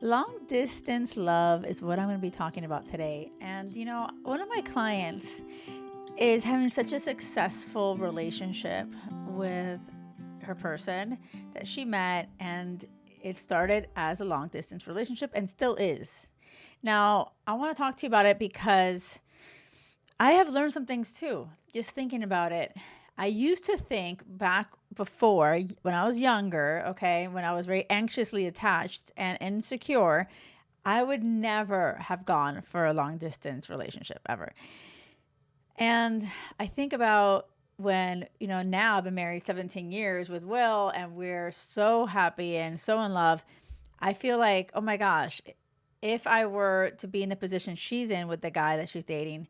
Long distance love is what I'm going to be talking about today. And, one of my clients is having such a successful relationship with her person that she met, and it started as a long distance relationship and still is. Now, I want to talk to you about it because I have learned some things too, just thinking about it. I used to think back before when I was younger, okay, when I was very anxiously attached and insecure, I would never have gone for a long distance relationship ever. And I think about when, now I've been married 17 years with Will and we're so happy and so in love. I feel like, oh my gosh, if I were to be in the position she's in with the guy that she's dating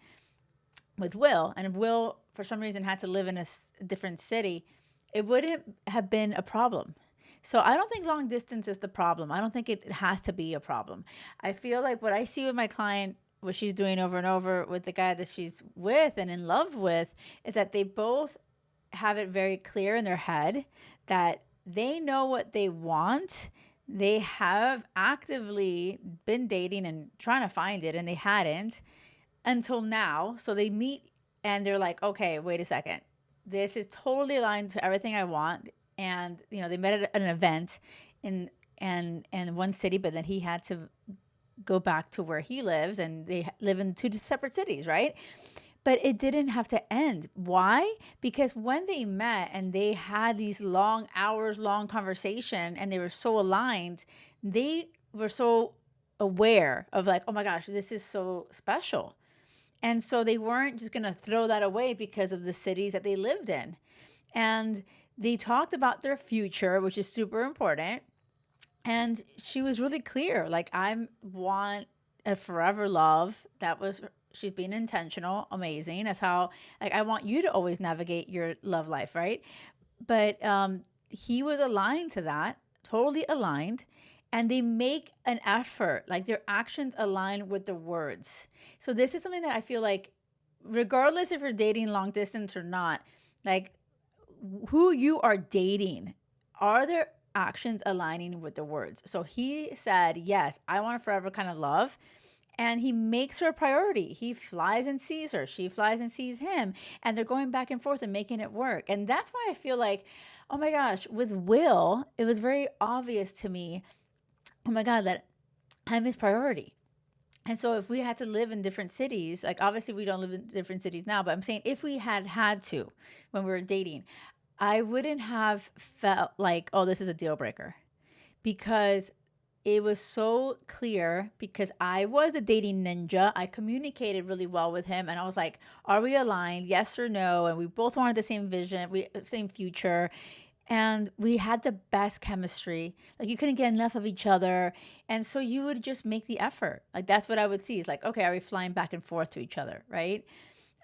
with Will, and if Will for some reason had to live in a different city, it wouldn't have been a problem. So I don't think long distance is the problem. I don't think it has to be a problem. I feel like what I see with my client, what she's doing over and over with the guy that she's with and in love with, is that they both have it very clear in their head that they know what they want. They have actively been dating and trying to find it, and they hadn't until now. So they meet and they're like, okay, wait a second. This is totally aligned to everything I want. And they met at an event in and one city, but then he had to go back to where he lives, and they live in two separate cities, right? But it didn't have to end. Why? Because when they met and they had these long hours long conversation and they were so aligned, they were so aware of like, oh my gosh, this is so special. And so they weren't just going to throw that away because of the cities that they lived in. And they talked about their future, which is super important. And she was really clear, like, I want a forever love. That was, she's being intentional, amazing. That's how, like, I want you to always navigate your love life, right? But he was aligned to that, totally aligned. And they make an effort, like their actions align with the words. So this is something that I feel like, regardless if you're dating long distance or not, like, who you are dating, are their actions aligning with the words? So he said, yes, I want a forever kind of love. And he makes her a priority. He flies and sees her. She flies and sees him. And they're going back and forth and making it work. And that's why I feel like, oh my gosh, with Will, it was very obvious to me, oh my God, that I'm his priority. And so if we had to live in different cities, like obviously we don't live in different cities now, but I'm saying if we had to when we were dating, I wouldn't have felt like, oh, this is a deal breaker, because it was so clear, because I was a dating ninja. I communicated really well with him and I was like, are we aligned? Yes or no? And we both wanted the same vision, same future. And we had the best chemistry. Like, you couldn't get enough of each other. And so you would just make the effort. Like, that's what I would see. It's like, okay, are we flying back and forth to each other, right?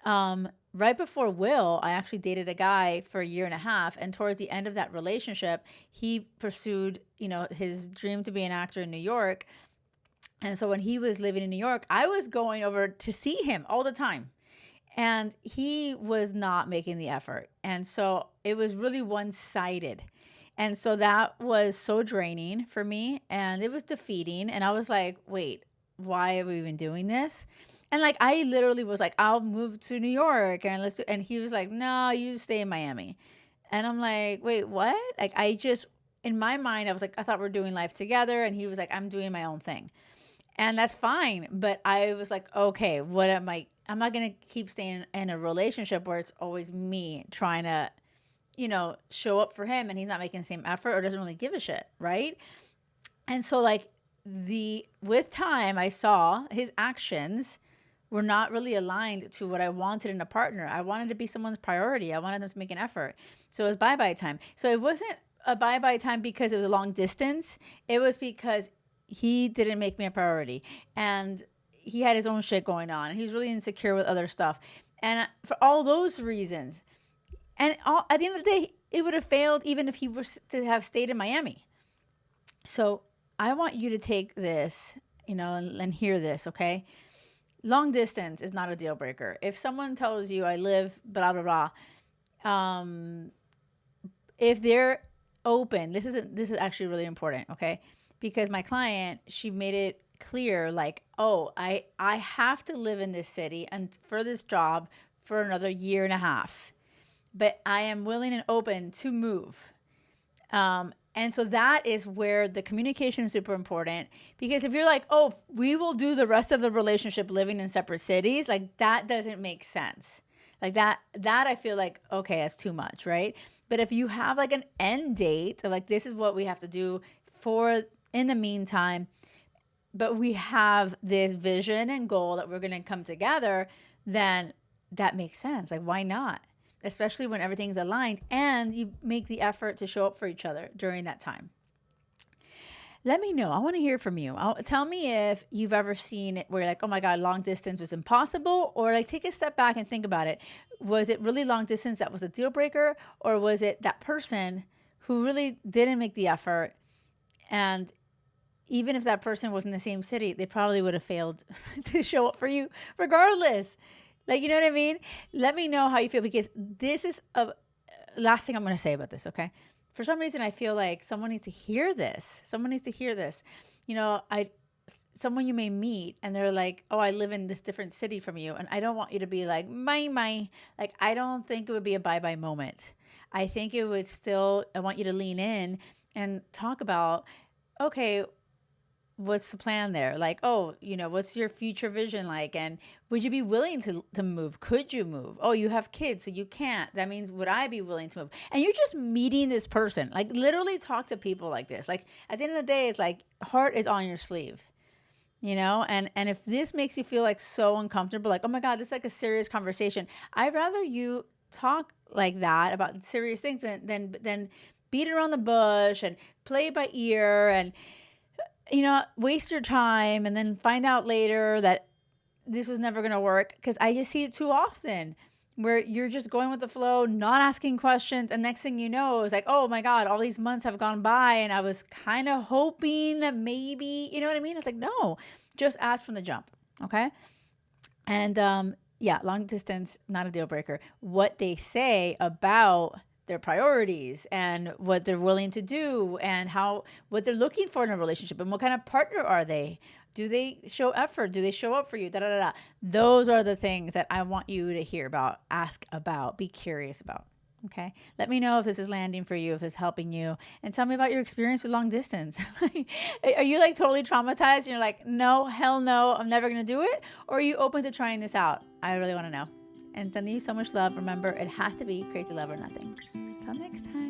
Right before Will, I actually dated a guy for a year and a half. And towards the end of that relationship, he pursued, his dream to be an actor in New York. And so when he was living in New York, I was going over to see him all the time. And he was not making the effort. And so it was really one sided. And so that was so draining for me and it was defeating. And I was like, wait, why are we even doing this? And like, I literally was like, I'll move to New York and let's do, and he was like, no, you stay in Miami. And I'm like, wait, what? Like, in my mind, I was like, I thought we're doing life together. And he was like, I'm doing my own thing. And that's fine. But I was like, okay, what am I? I'm not going to keep staying in a relationship where it's always me trying to, show up for him and he's not making the same effort or doesn't really give a shit. Right. And so, like, with time, I saw his actions were not really aligned to what I wanted in a partner. I wanted to be someone's priority. I wanted them to make an effort. So it was bye-bye time. So it wasn't a bye-bye time because it was a long distance. It was because he didn't make me a priority. And he had his own shit going on. And he was really insecure with other stuff. And for all those reasons, and at the end of the day, it would have failed even if he was to have stayed in Miami. So I want you to take this, and hear this, okay? Long distance is not a deal breaker. If someone tells you I live blah blah blah, if they're open, this is actually really important, okay? because my client, she made it clear like, oh, I have to live in this city and for this job for another year and a half, but I am willing and open to move. And so that is where the communication is super important, because if you're like, oh, we will do the rest of the relationship living in separate cities, like that doesn't make sense. Like that I feel like, okay, that's too much, right? But if you have like an end date of like, this is what we have to do for in the meantime, but we have this vision and goal that we're going to come together, then that makes sense. Like, why not? Especially when everything's aligned and you make the effort to show up for each other during that time. Let me know. I want to hear from you. Tell me if you've ever seen it where you're like, oh my God, long distance was impossible, or like take a step back and think about it. Was it really long distance that was a deal breaker, or was it that person who really didn't make the effort, and even if that person was in the same city, they probably would have failed to show up for you regardless. Like, you know what I mean? Let me know how you feel, because this is a last thing I'm going to say about this. Okay. For some reason, I feel like someone needs to hear this. Someone needs to hear this. You know, someone you may meet and they're like, oh, I live in this different city from you. And I don't want you to be like, my, like, I don't think it would be a bye-bye moment. I think it would still, I want you to lean in and talk about, okay, what's the plan there? Like, oh, you know, what's your future vision like? And would you be willing to move? Could you move? Oh, you have kids, so you can't. That means, would I be willing to move? And you're just meeting this person. Like, literally talk to people like this. Like, at the end of the day, it's like, heart is on your sleeve, you know? And if this makes you feel like so uncomfortable, like, oh my God, this is like a serious conversation, I'd rather you talk like that about serious things than beat around the bush and play by ear and, you know, waste your time and then find out later that this was never going to work. Because I just see it too often where you're just going with the flow, not asking questions. And next thing you know, it's like, oh my God, all these months have gone by and I was kind of hoping that maybe, you know what I mean? It's like, no, just ask from the jump. Okay. And yeah, long distance, not a deal breaker. What they say about their priorities and what they're willing to do and what they're looking for in a relationship and what kind of partner are they? Do they show effort? Do they show up for you? Da, da, da, da. Those are the things that I want you to hear about, ask about, be curious about. Okay. Let me know if this is landing for you, if it's helping you, and tell me about your experience with long distance. Are you like totally traumatized and you're like, no, hell no, I'm never going to do it? Or are you open to trying this out? I really want to know. And sending you so much love. Remember, it has to be crazy love or nothing. Until next time.